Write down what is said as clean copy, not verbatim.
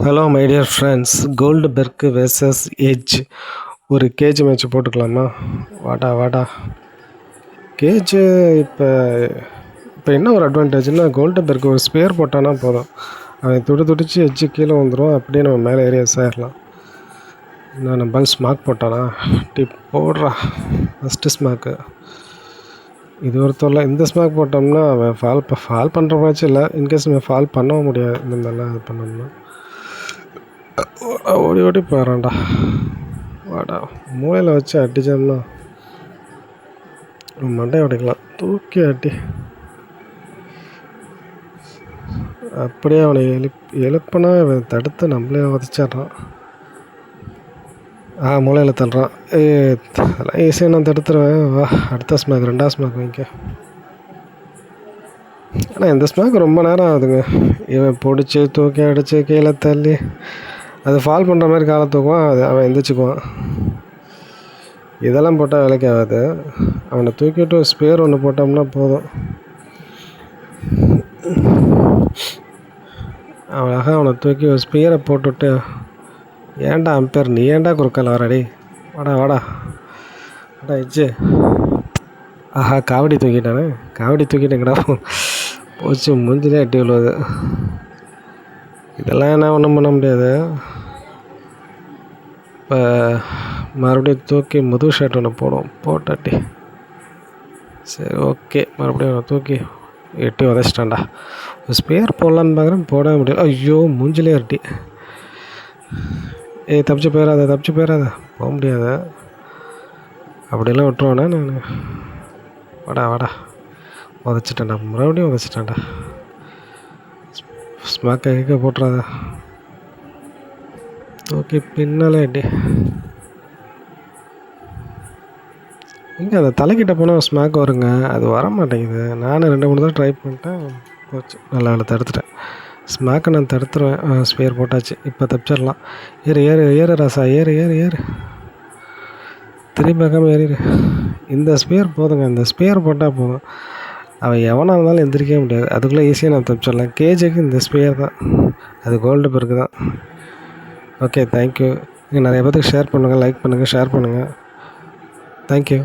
Hello my dear friends, Goldberg versus Edge ஒரு cage match போட்டுக்கலாமா? வாடா கேஜ். இப்போ இப்போ என்ன ஒரு அட்வான்டேஜ்னா, கோல்ட்பெர்க் ஒரு ஸ்பேர் போட்டானா போதும், அவன் துடிச்சு எட்ஜு கீழே வந்துடும். அப்படியே நம்ம மேலே ஏறி சேரலாம். நான் பால் ஸ்மாக் போட்டானா டிப் போடுறா. ஃபஸ்ட்டு ஸ்மாக்கு இது ஒரு தொல்லை. இந்த ஸ்மாக் போட்டோம்னா அவன் ஃபால் பண்ணுற மாதிரி இல்லை. இன்கேஸ் நம்ம ஃபால் பண்ணவும் முடியாது. இந்த மாதிரிலாம் இது பண்ணோம்னா ஓடி போயிடறான்டா. வாடா, மூளையில் வச்சு அடித்தோம்னா மண்டையை உடைக்கலாம். தூக்கி அடி. அப்படியே அவனை எழுப்புனா இவன் தடுத்து நம்மளே உதச்சிட்றான். மூளையில் தள்ளுறான். அதெல்லாம் ஈஸியாக நான் தடுத்துருவேன். வா, அடுத்த ஸ்மாக், ரெண்டாவது ஸ்மாக் வாங்கிக்க. ஆனால் இந்த ஸ்மாக் ரொம்ப நேரம் ஆகுதுங்க. இவன் பிடிச்சி தூக்கி அடித்து கீழே தள்ளி அது ஃபால் பண்ணுற மாதிரி காலை தூக்குவான். அது அவன் எந்திரிச்சுக்குவான். இதெல்லாம் போட்டால் வேலைக்கு ஆகாது. அவனை தூக்கிட்டு ஸ்பேர் ஒன்று போட்டோம்னா போதும். அழகாக அவனை தூக்கி ஒரு ஸ்பேரை போட்டுவிட்டு, ஏன்டா அம்பேர் நீ ஏன்டா குறுக்கால் வரடி, வாடா எஜ்ஜு. ஆஹா, காவடி தூக்கிட்டேங்கடா. போச்சு, மூஞ்சிலே அட்டி விழுவுது. இதெல்லாம் என்ன ஒன்றும் பண்ண முடியாது. இப்போ மறுபடியும் தூக்கி முதுகு ஷர்ட் ஒன்று போட்டாட்டி சரி, ஓகே. மறுபடியும் அவனை தூக்கி எட்டி உதச்சிட்டான்டா. ஸ்பேர் போடலான்னு பார்க்குறேன், போடவே முடியல. ஐயோ, மூஞ்சிலே அட்டி. தப்பிச்சு போயிடாத. போக முடியாது. அப்படிலாம் விட்டுருவானே நான். வாடா உதச்சிட்டேன்டா. மறுபடியும் உதச்சிட்டேன்டா. ஸ்மாக்கை கேட்க போட்டுறாத. ஓகே, பின்னாலே அடி. இங்கே அந்த தலைக்கிட்ட போனால் ஸ்மாக் வருங்க, அது வர மாட்டேங்குது. நானும் 2-3 தான் ட்ரை பண்ணிட்டேன், போச்சு. நல்லா தடுத்துட்டேன். ஸ்மாக்கை நான் தடுத்துருவேன். ஸ்பேர் போட்டாச்சு. இப்போ தப்பிச்சிடலாம். ஏறு ராசா, ஏறு. திரும்பி பார்க்காம ஏறிடு. இந்த ஸ்பேர் போதுங்க. இந்த ஸ்பேர் போட்டால் போதும், அவன் எவனாக இருந்தாலும் எந்திரிக்கவே முடியாது. அதுக்குள்ளே ஈஸியாக நான் தப்பிச்சிடலாம். கேஜுக்கு இந்த ஸ்பேர் தான், அது கோல்ட்பெர்க் தான். Okay, thank you. நீங்கள் நிறைய பேருக்கு ஷேர் பண்ணுங்கள், லைக் பண்ணுங்கள், ஷேர் பண்ணுங்கள். தேங்க்யூ.